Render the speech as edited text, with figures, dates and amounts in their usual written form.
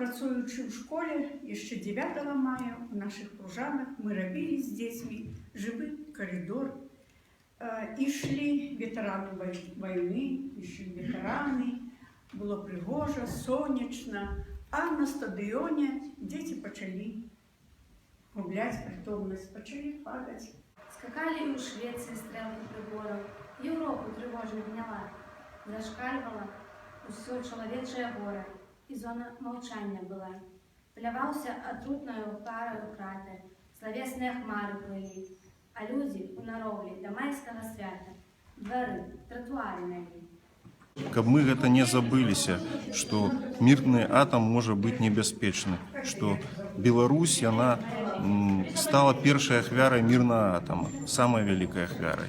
працуючи в школі, ще 9 мая у наших Пружанах ми робили з дітьми живий коридор. Ішли ветерани війни, ішли ветерани, було пригожо, сонячно, а на стадіоні діти почали губляти притомність, почали падати. Скакали у Швеції стрелки приборів, Європу тривожно гняла, зашкальвала усё чоловіче горе, і зона мовчання була. Плявався отрутною парою кратер, словесні хмари плили, а люди у наровлі до майського свята, двори, тротуари мели. Каб мы гэта не забыліся, што мірны атам можа быць небяспечны, што Беларусь яна стала першай ахвярай мірнага атама, самай вялікай ахвярай.